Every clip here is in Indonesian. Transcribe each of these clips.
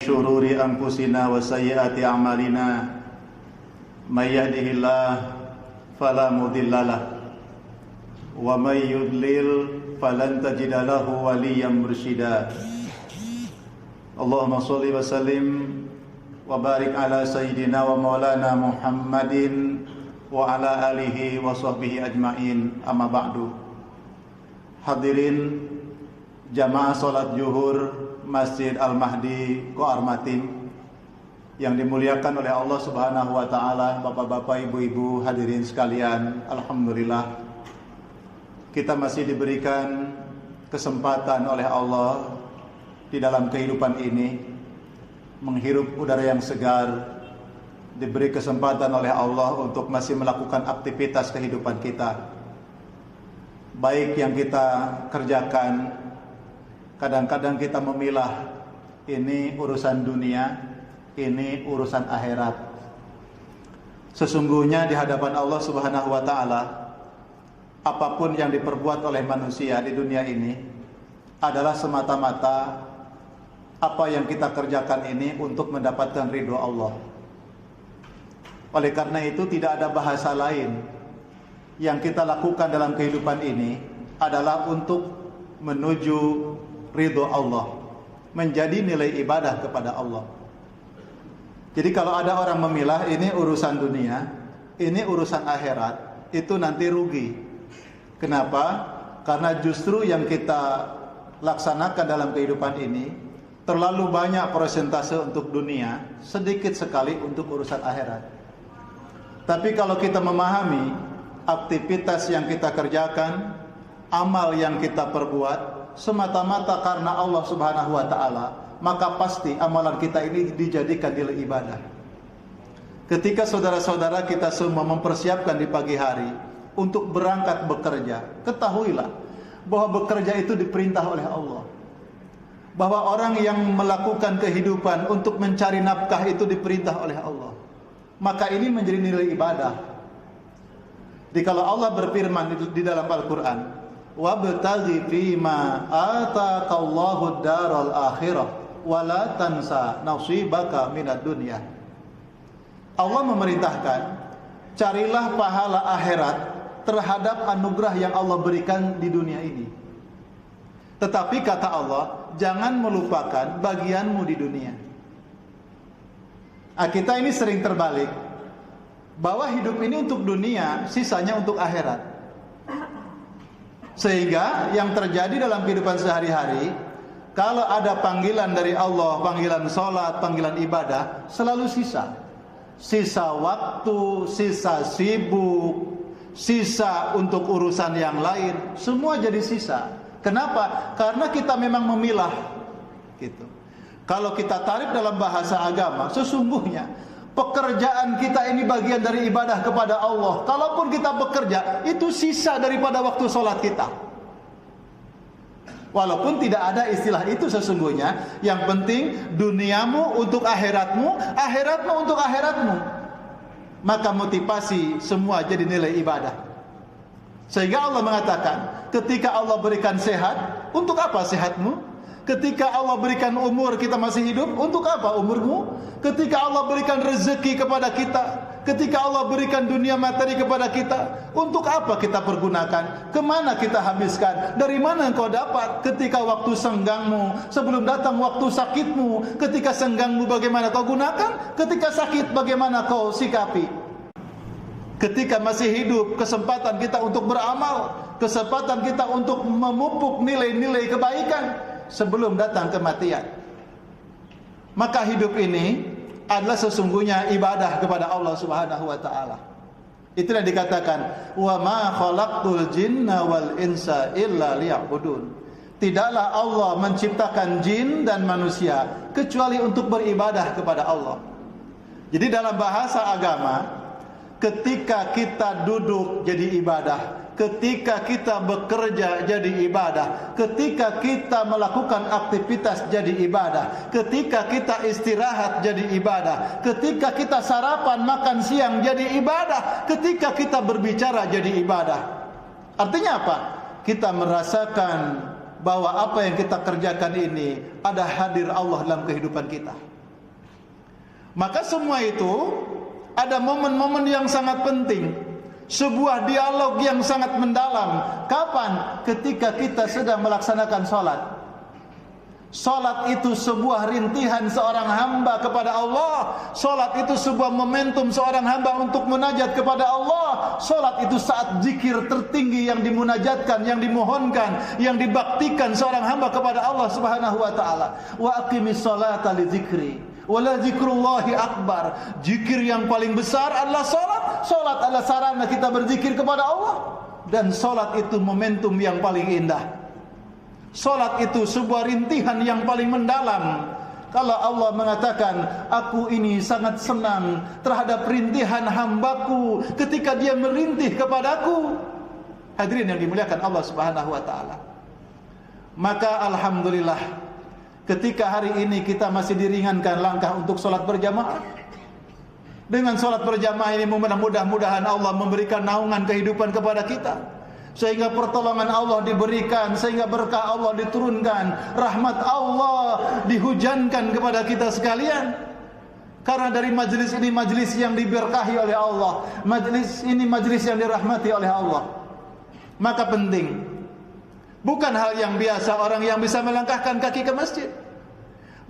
شرور أنفسنا وسيئات أعمالنا من يهده الله فلا مضل له ومن يضلل فلن تجد له وليا مرشدا اللهم صل وسلم وبارك على سيدنا ومولانا محمد وعلى آله وصحبه أجمعين أما بعد. Hadirin jamaah salat zuhur Masjid Al-Mahdi Koar Matim yang dimuliakan oleh Allah Subhanahu wa taala, bapak-bapak, ibu-ibu, hadirin sekalian, alhamdulillah kita masih diberikan kesempatan oleh Allah di dalam kehidupan ini menghirup udara yang segar, diberi kesempatan oleh Allah untuk masih melakukan aktivitas kehidupan kita, baik yang kita kerjakan. Kadang-kadang kita memilah, ini urusan dunia, ini urusan akhirat. Sesungguhnya di hadapan Allah Subhanahu wa taala, apapun yang diperbuat oleh manusia di dunia ini adalah semata-mata apa yang kita kerjakan ini untuk mendapatkan ridho Allah. Oleh karena itu tidak ada bahasa lain yang kita lakukan dalam kehidupan ini adalah untuk menuju ridho Allah, menjadi nilai ibadah kepada Allah. Jadi kalau ada orang memilah ini urusan dunia, ini urusan akhirat, itu nanti rugi. Kenapa? Karena justru yang kita laksanakan dalam kehidupan ini terlalu banyak persentase untuk dunia, sedikit sekali untuk urusan akhirat. Tapi kalau kita memahami aktivitas yang kita kerjakan, amal yang kita perbuat semata-mata karena Allah Subhanahu wa taala, maka pasti amalan kita ini dijadikan nilai ibadah. Ketika saudara-saudara kita semua mempersiapkan di pagi hari untuk berangkat bekerja, ketahuilah bahwa bekerja itu diperintah oleh Allah. Bahwa orang yang melakukan kehidupan untuk mencari nafkah itu diperintah oleh Allah. Maka ini menjadi nilai ibadah. Jadi kalau Allah berfirman di dalam Al-Quran, wabtaghi fima ataqallahu daral akhirah wala tansa nasibaka minad dunya. Allah memerintahkan, carilah pahala akhirat terhadap anugerah yang Allah berikan di dunia ini. Tetapi kata Allah, jangan melupakan bagianmu di dunia. Kita ini sering terbalik, bahwa hidup ini untuk dunia, sisanya untuk akhirat. Sehingga yang terjadi dalam kehidupan sehari-hari, kalau ada panggilan dari Allah, panggilan sholat, panggilan ibadah, selalu sisa. Sisa waktu, sisa sibuk, sisa untuk urusan yang lain, semua jadi sisa. Kenapa? Karena kita memang memilah gitu. Kalau kita tarik dalam bahasa agama, sesungguhnya pekerjaan kita ini bagian dari ibadah kepada Allah. Kalaupun kita bekerja, itu sisa daripada waktu sholat kita. Walaupun tidak ada istilah itu sesungguhnya. Yang penting duniamu untuk akhiratmu, akhiratmu untuk akhiratmu. Maka motivasi semua jadi nilai ibadah. Sehingga Allah mengatakan, ketika Allah berikan sehat, untuk apa sehatmu? Ketika Allah berikan umur, kita masih hidup, untuk apa umurmu? Ketika Allah berikan rezeki kepada kita, ketika Allah berikan dunia materi kepada kita, untuk apa kita pergunakan? Kemana kita habiskan? Dari mana engkau dapat? Ketika waktu senggangmu, sebelum datang waktu sakitmu, ketika senggangmu bagaimana kau gunakan? Ketika sakit bagaimana kau sikapi? Ketika masih hidup, kesempatan kita untuk beramal, kesempatan kita untuk memupuk nilai-nilai kebaikan sebelum datang kematian. Maka hidup ini adalah sesungguhnya ibadah kepada Allah Subhanahu wa taala. Itulah dikatakan, wa ma khalaqtul jinna wal insa illa liya'budun. Tidaklah Allah menciptakan jin dan manusia kecuali untuk beribadah kepada Allah. Jadi dalam bahasa agama, ketika kita duduk jadi ibadah, ketika kita bekerja jadi ibadah, ketika kita melakukan aktivitas jadi ibadah, ketika kita istirahat jadi ibadah, ketika kita sarapan makan siang jadi ibadah, ketika kita berbicara jadi ibadah. Artinya apa? Kita merasakan bahwa apa yang kita kerjakan ini ada hadir Allah dalam kehidupan kita. Maka semua itu ada momen-momen yang sangat penting, sebuah dialog yang sangat mendalam. Kapan? Ketika kita sedang melaksanakan sholat. Salat itu sebuah rintihan seorang hamba kepada Allah. Salat itu sebuah momentum seorang hamba untuk munajat kepada Allah. Salat itu saat zikir tertinggi yang dimunajatkan, yang dimohonkan, yang dibaktikan seorang hamba kepada Allah Subhanahu wa taala. Wa aqimis salata li dzikri wa la dzikrullahi akbar. Zikir yang paling besar adalah salat. Salat adalah sarana kita berzikir kepada Allah, dan salat itu momentum yang paling indah. Salat itu sebuah rintihan yang paling mendalam. Kalau Allah mengatakan, aku ini sangat senang terhadap rintihan hambaku ketika dia merintih kepadaku. Hadirin yang dimuliakan Allah Subhanahu wa taala. Maka alhamdulillah, ketika hari ini kita masih diringankan langkah untuk salat berjamaah. Dengan salat berjamaah ini mudah-mudahan Allah memberikan naungan kehidupan kepada kita, sehingga pertolongan Allah diberikan, sehingga berkah Allah diturunkan, rahmat Allah dihujankan kepada kita sekalian. Karena dari majlis ini majlis yang diberkahi oleh Allah, majlis ini majlis yang dirahmati oleh Allah. Maka penting, bukan hal yang biasa orang yang bisa melangkahkan kaki ke masjid,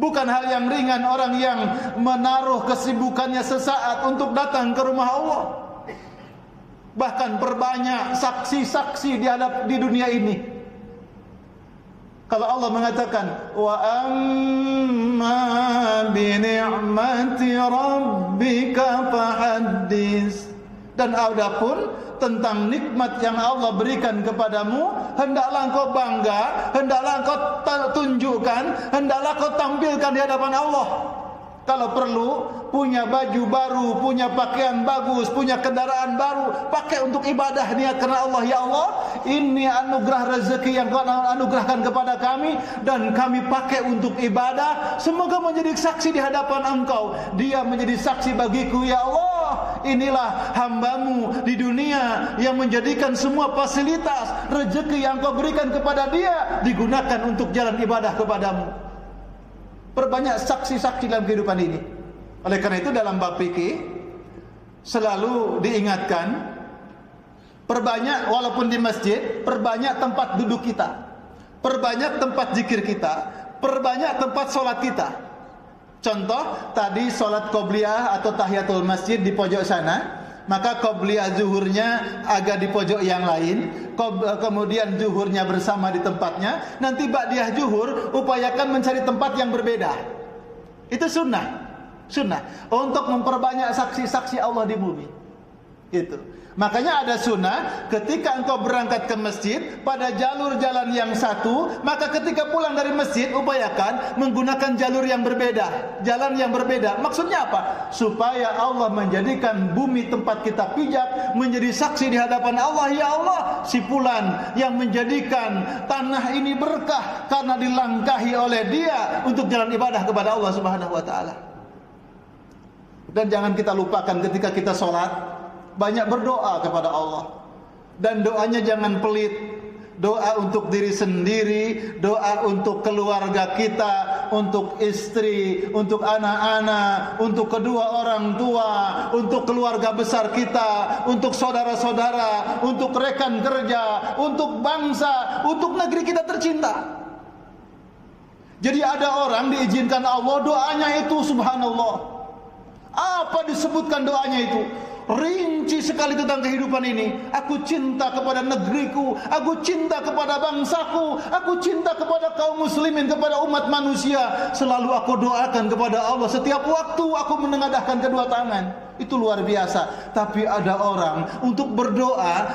bukan hal yang ringan orang yang menaruh kesibukannya sesaat untuk datang ke rumah Allah. Bahkan perbanyak saksi-saksi di dunia ini. Kalau Allah mengatakan, wa amma bi ni'mati rabbika fahaddits, dan adapun tentang nikmat yang Allah berikan kepadamu, hendaklah engkau bangga, hendaklah engkau tunjukkan, hendaklah engkau tampilkan di hadapan Allah. Kalau perlu, punya baju baru, punya pakaian bagus, punya kendaraan baru, pakai untuk ibadah, niat karena Allah. Ya Allah, ini anugerah rezeki yang kau anugerahkan kepada kami, dan kami pakai untuk ibadah. Semoga menjadi saksi di hadapan engkau. Dia menjadi saksi bagiku. Ya Allah, inilah hambamu di dunia yang menjadikan semua fasilitas rezeki yang kau berikan kepada dia digunakan untuk jalan ibadah kepadamu. Perbanyak saksi-saksi dalam kehidupan ini. Oleh karena itu dalam bab fikih selalu diingatkan, perbanyak, walaupun di masjid, perbanyak tempat duduk kita, perbanyak tempat zikir kita, perbanyak tempat sholat kita. Contoh tadi sholat qobliyah atau tahiyatul masjid di pojok sana, maka qobliyah zuhurnya agak di pojok yang lain, kemudian zuhurnya bersama di tempatnya. Nanti ba'diyah zuhur upayakan mencari tempat yang berbeda. Itu sunnah untuk memperbanyak saksi-saksi Allah di bumi. Itu makanya ada sunnah, ketika engkau berangkat ke masjid pada jalur jalan yang satu, maka ketika pulang dari masjid upayakan menggunakan jalur yang berbeda, jalan yang berbeda. Maksudnya apa? Supaya Allah menjadikan bumi tempat kita pijak menjadi saksi di hadapan Allah. Ya Allah, si fulan yang menjadikan tanah ini berkah karena dilangkahi oleh dia untuk jalan ibadah kepada Allah Subhanahu wa taala. Dan jangan kita lupakan ketika kita sholat, banyak berdoa kepada Allah. Dan doanya jangan pelit. Doa untuk diri sendiri, doa untuk keluarga kita, untuk istri, untuk anak-anak, untuk kedua orang tua, untuk keluarga besar kita, untuk saudara-saudara, untuk rekan kerja, untuk bangsa, untuk negeri kita tercinta. Jadi ada orang diizinkan Allah doanya itu, subhanallah. Apa disebutkan doanya itu? Rinci sekali tentang kehidupan ini. Aku cinta kepada negeriku, aku cinta kepada bangsaku, aku cinta kepada kaum muslimin, kepada umat manusia. Selalu aku doakan kepada Allah. Setiap waktu aku menengadahkan kedua tangan. Itu luar biasa. Tapi ada orang untuk berdoa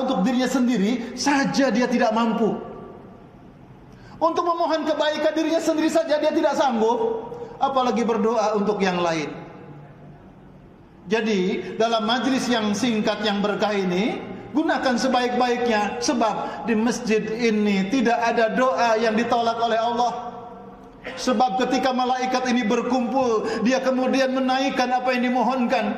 untuk dirinya sendiri saja dia tidak mampu. Untuk memohon kebaikan dirinya sendiri saja dia tidak sanggup, apalagi berdoa untuk yang lain. Jadi dalam majlis yang singkat yang berkah ini, gunakan sebaik-baiknya. Sebab di masjid ini tidak ada doa yang ditolak oleh Allah. Sebab ketika malaikat ini berkumpul, dia kemudian menaikkan apa yang dimohonkan.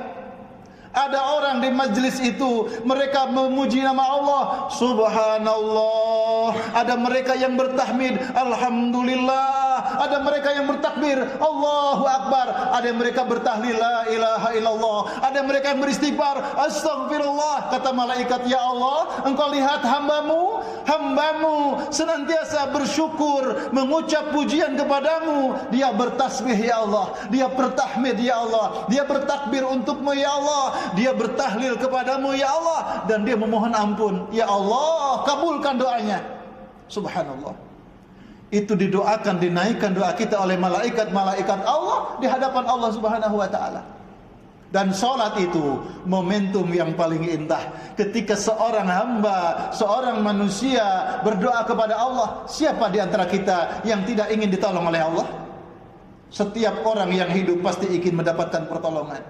Ada orang di majlis itu, mereka memuji nama Allah, subhanallah. Ada mereka yang bertahmid, alhamdulillah. illallah, ada mereka yang bertakbir Allahu Akbar, ada mereka bertahlil la ilaha illallah, ada mereka yang beristighfar astagfirullah. Kata malaikat, ya Allah, engkau lihat hambamu senantiasa bersyukur, mengucap pujian kepadamu. Dia bertasbih ya Allah, dia bertahmid ya Allah, dia bertakbir untukmu ya Allah, dia bertahlil kepadamu ya Allah, dan dia memohon ampun. Ya Allah, kabulkan doanya. Subhanallah. Itu didoakan, dinaikkan doa kita oleh malaikat-malaikat Allah di hadapan Allah Subhanahu wa taala. Dan salat itu momentum yang paling indah. Ketika seorang hamba, seorang manusia berdoa kepada Allah, siapa di antara kita yang tidak ingin ditolong oleh Allah? Setiap orang yang hidup pasti ingin mendapatkan pertolongan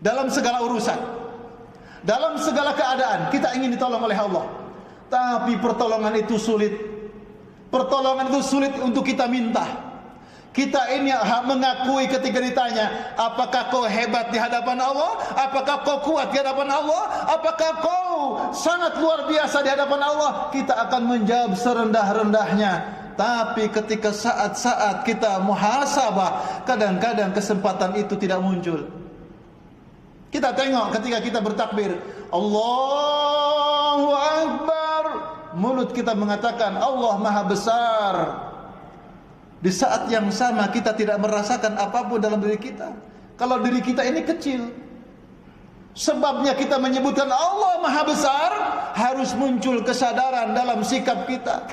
dalam segala urusan, dalam segala keadaan. Kita ingin ditolong oleh Allah, tapi pertolongan itu sulit. Pertolongan itu sulit untuk kita minta. Kita ini mengakui ketika ditanya, apakah kau hebat di hadapan Allah? Apakah kau kuat di hadapan Allah? Apakah kau sangat luar biasa di hadapan Allah? Kita akan menjawab serendah-rendahnya. Tapi ketika saat-saat kita muhasabah, kadang-kadang kesempatan itu tidak muncul. Kita tengok ketika kita bertakbir Allahu Akbar, mulut kita mengatakan Allah Maha Besar. Di saat yang sama kita tidak merasakan apapun dalam diri kita. Kalau diri kita ini kecil, sebabnya kita menyebutkan Allah Maha Besar, harus muncul kesadaran dalam sikap kita,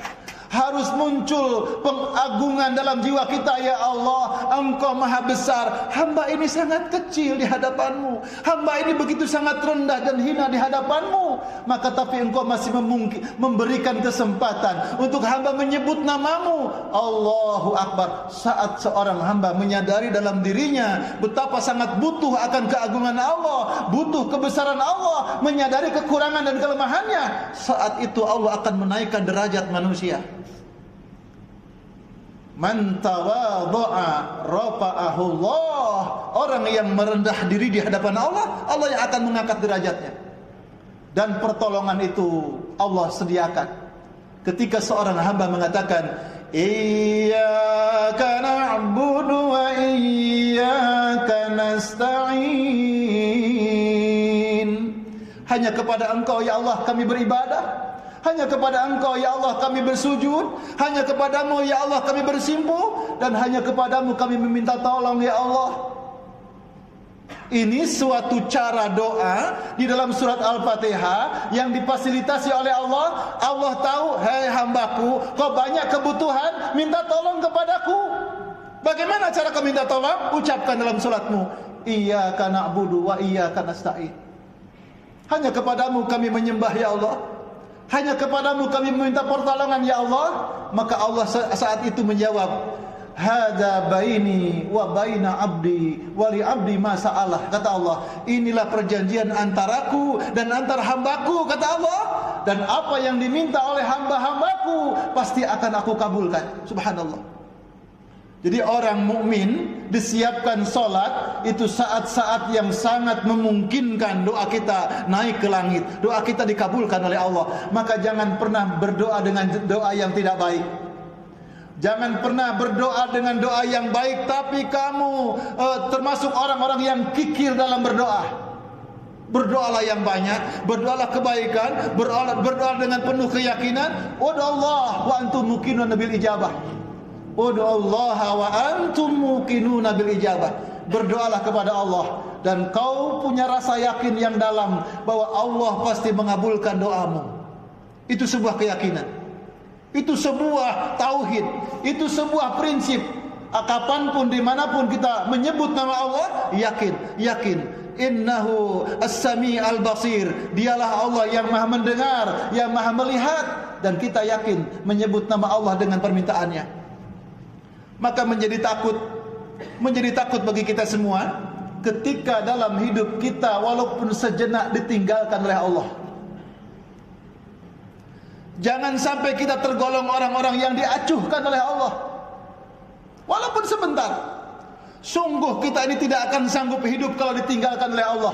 harus muncul pengagungan dalam jiwa kita. Ya Allah, Engkau Maha Besar, hamba ini sangat kecil di hadapanmu, hamba ini begitu sangat rendah dan hina di hadapanmu. Maka tapi Engkau masih memberikan kesempatan untuk hamba menyebut namamu. Allahu Akbar. Saat seorang hamba menyadari dalam dirinya betapa sangat butuh akan keagungan Allah, butuh kebesaran Allah, menyadari kekurangan dan kelemahannya, saat itu Allah akan menaikkan derajat manusia. Man tawadha'a rafa'ahu Allah. Orang yang merendah diri di hadapan Allah, Allah yang akan mengangkat derajatnya. Dan pertolongan itu Allah sediakan. Ketika seorang hamba mengatakan iyyaka na'budu wa iyyaka nasta'in, hanya kepada Engkau ya Allah kami beribadah, hanya kepada Engkau ya Allah kami bersujud, hanya kepadamu ya Allah kami bersimpuh, dan hanya kepadamu kami meminta tolong ya Allah. Ini suatu cara doa di dalam surat Al-Fatihah yang difasilitasi oleh Allah. Allah tahu, hai hambaku, kau banyak kebutuhan, minta tolong kepadaku. Bagaimana cara kau minta tolong? Ucapkan dalam salatmu, iyyaka na'budu wa iyyaka nasta'in. Hanya kepadamu kami menyembah ya Allah, hanya kepadamu kami meminta pertolongan ya Allah. Maka Allah saat itu menjawab, hada baini wa baina abdi wa li abdi ma sa'alah. Kata Allah, inilah perjanjian antaraku dan antara hambaku, kata Allah, dan apa yang diminta oleh hamba-hambaku pasti akan aku kabulkan. Subhanallah. Jadi orang mukmin disiapkan solat itu saat-saat yang sangat memungkinkan doa kita naik ke langit, doa kita dikabulkan oleh Allah. Maka jangan pernah berdoa dengan doa yang tidak baik. Jangan pernah berdoa dengan doa yang baik tapi kamu termasuk orang-orang yang kikir dalam berdoa. Berdoalah yang banyak, berdoalah kebaikan, berdoa dengan penuh keyakinan. Ud'ullah wa antum muqinun bil ijabah. Ud'ullah wa antum muqinun bil ijabah. Berdoalah kepada Allah dan kau punya rasa yakin yang dalam bahwa Allah pasti mengabulkan doamu. Itu sebuah keyakinan. Itu sebuah tauhid, itu sebuah prinsip. Kapanpun dimanapun kita menyebut nama Allah, yakin. Innahu as-sami' al-basir. Dialah Allah yang maha mendengar, yang maha melihat. Dan kita yakin menyebut nama Allah dengan permintaannya. Maka menjadi takut bagi kita semua ketika dalam hidup kita walaupun sejenak ditinggalkan oleh Allah. Jangan sampai kita tergolong orang-orang yang diacuhkan oleh Allah, walaupun sebentar. Sungguh kita ini tidak akan sanggup hidup kalau ditinggalkan oleh Allah.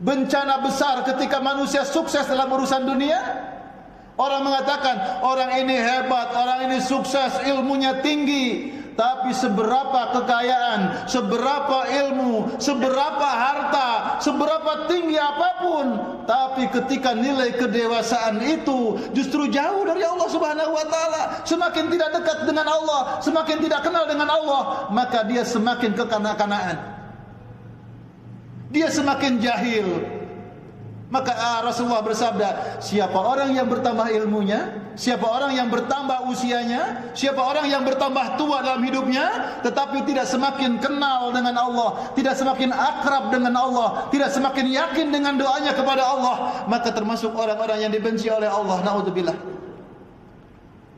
Bencana besar ketika manusia sukses dalam urusan dunia, Orang mengatakan orang ini hebat, orang ini sukses, ilmunya tinggi. Tapi seberapa kekayaan, seberapa ilmu, seberapa harta, seberapa tinggi apapun, tapi ketika nilai kedewasaan itu justru jauh dari Allah Subhanahu wa taala, semakin tidak dekat dengan Allah, semakin tidak kenal dengan Allah, maka dia semakin kekanak-kanaan. Dia semakin jahil. Maka Rasulullah bersabda, siapa orang yang bertambah ilmunya, siapa orang yang bertambah usianya, siapa orang yang bertambah tua dalam hidupnya, tetapi tidak semakin kenal dengan Allah, tidak semakin akrab dengan Allah, tidak semakin yakin dengan doanya kepada Allah, maka termasuk orang-orang yang dibenci oleh Allah. Naudzubillah.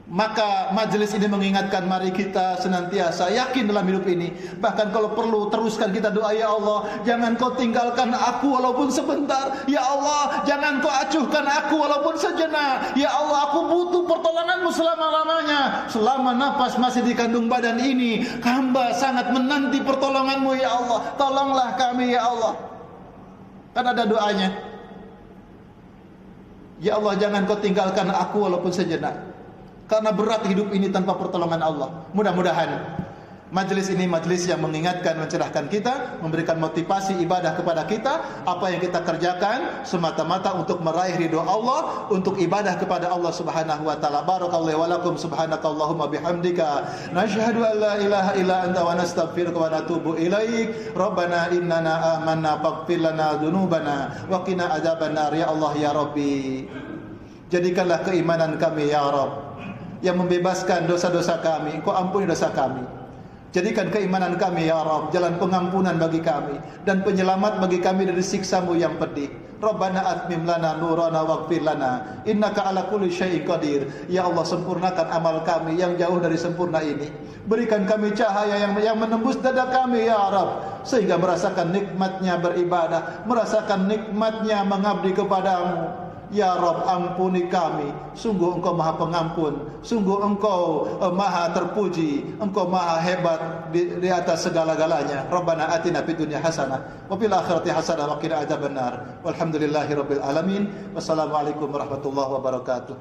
Maka majelis ini mengingatkan, mari kita senantiasa yakin dalam hidup ini. Bahkan kalau perlu teruskan kita doa, ya Allah, jangan kau tinggalkan aku walaupun sebentar. Ya Allah, jangan kau acuhkan aku walaupun sejenak. Ya Allah, aku butuh pertolonganmu selama-lamanya. Selama nafas masih di kandung badan ini, hamba sangat menanti pertolonganmu, ya Allah. Tolonglah kami, ya Allah. Kan ada doanya. Ya Allah, jangan kau tinggalkan aku walaupun sejenak. Karena berat hidup ini tanpa pertolongan Allah. Mudah-mudahan majelis ini majelis yang mengingatkan, mencerahkan kita, memberikan motivasi ibadah kepada kita. Apa yang kita kerjakan semata-mata untuk meraih ridho Allah, untuk ibadah kepada Allah Subhanahu wa taala. Barakallahu wa lakum, subhanakallahumma bihamdika, nashhadu an la ilaha illa anta wa nastaghfiruka wa natubu ilaik. Rabbana innana amanna faghfir lana dzunubana wa qina adzabannar. Ya Allah, ya Rabbi, jadikanlah keimanan kami, ya Rabb, yang membebaskan dosa-dosa kami. Engkau ampuni dosa kami. Jadikan keimanan kami, ya Rabb, jalan pengampunan bagi kami dan penyelamat bagi kami dari siksa-Mu yang pedih. Rabbana atmim lana nurana waghfir lana innaka ala kulli syai'in qadir. Ya Allah, sempurnakan amal kami yang jauh dari sempurna ini. Berikan kami cahaya yang menembus dada kami, ya Rabb, sehingga merasakan nikmatnya beribadah, merasakan nikmatnya mengabdi kepadamu. Ya Rabb, ampuni kami. Sungguh Engkau Maha Pengampun, sungguh Engkau Maha terpuji, Engkau Maha hebat di atas segala-galanya. Rabbana atina fid dunya hasanah wa fil akhirati hasanah wa qina adzabannar. Walhamdulillahirabbil alamin. Wassalamualaikum warahmatullahi wabarakatuh.